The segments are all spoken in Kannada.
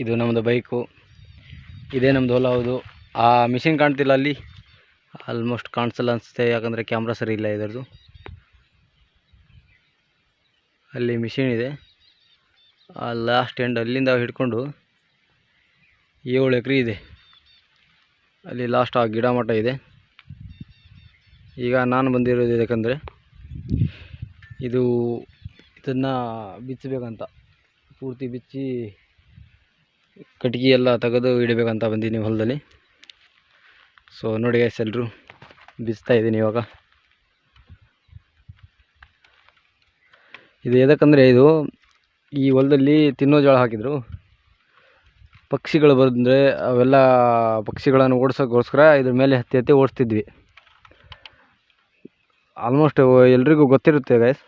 ಇದು ನಮ್ಮದು ಬೈಕು, ಇದೇ ನಮ್ಮದು ಹೊಲ. ಹೌದು, ಆ ಮಿಷಿನ್ ಕಾಣ್ತಿಲ್ಲ ಅಲ್ಲಿ, ಆಲ್ಮೋಸ್ಟ್ ಕಾಣಿಸಲ್ಲ ಅನಿಸುತ್ತೆ, ಯಾಕಂದರೆ ಕ್ಯಾಮ್ರಾ ಸರಿ ಇಲ್ಲ ಇದರದು. ಅಲ್ಲಿ ಮಿಷಿನ್ ಇದೆ, ಆ ಲಾಸ್ಟ್ ಎಂಡ್ ಅಲ್ಲಿಂದ ಹಿಡ್ಕೊಂಡು 7 ಎಕರೆ ಇದೆ, ಅಲ್ಲಿ ಲಾಸ್ಟ್ ಆ ಗಿಡ ಮಟ್ಟ ಇದೆ. ಈಗ ನಾನು ಬಂದಿರೋದು ಯಾಕಂದರೆ ಇದನ್ನು ಬಿಚ್ಚಬೇಕಂತ, ಪೂರ್ತಿ ಬಿಚ್ಚಿ ಕಟ್ಟಿಗೆ ಎಲ್ಲ ತೆಗೆದು ಇಡಬೇಕಂತ ಬಂದೀನಿ ಹೊಲದಲ್ಲಿ. ಸೊ ನೋಡಿ ಗೈಸ್, ಎಲ್ಲರೂ ಬಿಚ್ತಾ ಇದ್ದೀನಿ ಇವಾಗ. ಇದು ಎದಕ್ಕಂದರೆ ಈ ಹೊಲದಲ್ಲಿ ತಿನ್ನೋ ಜೋಳ ಹಾಕಿದರು, ಪಕ್ಷಿಗಳು ಬಂದರೆ ಅವೆಲ್ಲ ಪಕ್ಷಿಗಳನ್ನು ಓಡಿಸೋಕ್ಕೋಸ್ಕರ ಇದ್ರ ಮೇಲೆ ಹತ್ತಿ ಓಡಿಸ್ತಿದ್ವಿ. ಆಲ್ಮೋಸ್ಟ್ ಎಲ್ರಿಗೂ ಗೊತ್ತಿರುತ್ತೆ ಗೈಸ್,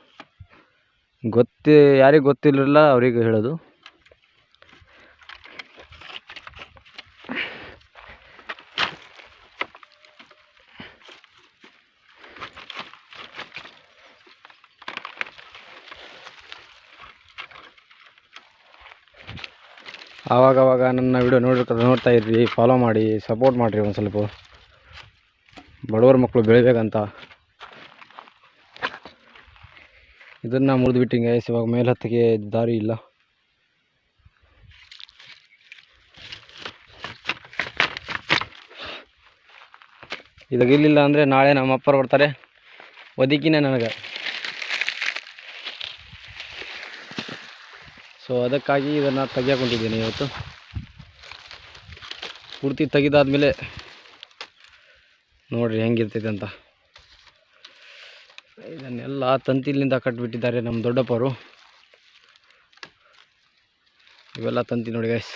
ಯಾರಿಗೆ ಗೊತ್ತಿರಲಿಲ್ಲ ಅವರಿಗೆ ಹೇಳೋದು. ಆವಾಗವಾಗ ನನ್ನ ವಿಡಿಯೋ ನೋಡ್ತಾ ಇರ್ರಿ, ಫಾಲೋ ಮಾಡಿ, ಸಪೋರ್ಟ್ ಮಾಡಿರಿ. ಒಂದು ಸ್ವಲ್ಪ ಬಡವರ ಮಕ್ಕಳು ಬೆಳಿಬೇಕಂತ ಇದನ್ನು ಮುರಿದು ಗೈಸ್. ಇವಾಗ ಮೇಲೆ ಹತ್ತಿಗೆ ದಾರಿ ಇಲ್ಲ. ಇದಾಗಿರಲಿಲ್ಲ ಅಂದರೆ ನಾಳೆ ನಮ್ಮ ಅಪ್ಪರು ಬರ್ತಾರೆ, ಒದಕಿನೇ ನನಗೆ. ಸೊ ಅದಕ್ಕಾಗಿ ಇದನ್ನು ತೆಗಿಯಾಕೊಂಡಿದ್ದೀನಿ ಇವತ್ತು. ಪೂರ್ತಿ ತೆಗೆದಾದ್ಮೇಲೆ ನೋಡಿರಿ ಹೆಂಗಿರ್ತೈತೆ ಅಂತ. ಇದನ್ನೆಲ್ಲ ತಂತಿಲಿಂದ ಕಟ್ಟಿಬಿಟ್ಟಿದ್ದಾರೆ ನಮ್ಮ ದೊಡ್ಡಪ್ಪರು. ಇವೆಲ್ಲ ತಂತಿ ನೋಡಿ ಗೈಸ್.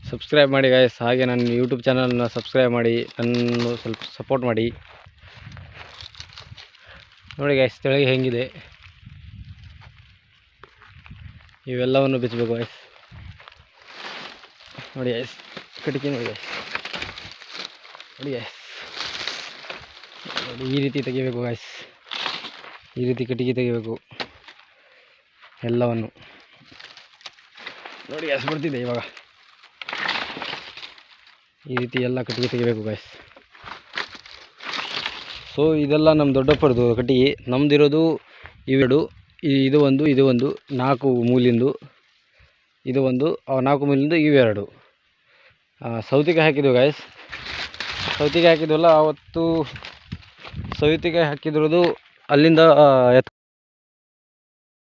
ಸಬ್ಸ್ಕ್ರೈಬ್ ಮಾಡಿ ಗೈಸ್, ಹಾಗೆ ನನ್ನ ಯೂಟ್ಯೂಬ್ ಚಾನಲ್ನ ಸಬ್ಸ್ಕ್ರೈಬ್ ಮಾಡಿ, ನನ್ನನ್ನು ಸ್ವಲ್ಪ ಸಪೋರ್ಟ್ ಮಾಡಿ. ನೋಡಿ ಗೈಸ್ ತೆಳಗೆ ಹೆಂಗಿದೆ, ಇವೆಲ್ಲವನ್ನು ಬಿಚ್ಚಬೇಕು ಗೈಸ್. ನೋಡಿ ಗೈಸ್, ಕಟ್ಟಿಗೆ ನೋಡಿ ಗೈಸ್, ನೋಡಿ ಗೈಸ್, ನೋಡಿ ಈ ರೀತಿ ತೆಗಿಬೇಕು ಗೈಸ್. ಈ ರೀತಿ ಕಟ್ಟಿಗೆ ತೆಗಿಬೇಕು ಎಲ್ಲವನ್ನು. ನೋಡಿ ಗೈಸ್ ಬರ್ತಿದೆ ಇವಾಗ. ಈ ರೀತಿ ಎಲ್ಲ ಕಟ್ಟಿಗೆ ತೆಗಿಬೇಕು ಗೈಸ್. ಸೊ ಇದೆಲ್ಲ ನಮ್ಮ ದೊಡ್ಡಪ್ಪರದು ಕಟ್ಟಿಗೆ. ನಮ್ಮದಿರೋದು ಇವೆರಡು, ಇದು ಒಂದು 4 ಮೂಲಿಂದು, ಇದು ಒಂದು 4 ಮೂಲಿಂದು, ಇವೆರಡು. ಸೌತೆಕಾಯಿ ಹಾಕಿದ್ವಿ ಗೈಸ್. ಸೌತೆಕಾಯಿ ಹಾಕಿದ್ವಲ್ಲ, ಅವತ್ತು ಸೌತೆಕಾಯಿ ಹಾಕಿದ್ರದು ಅಲ್ಲಿಂದ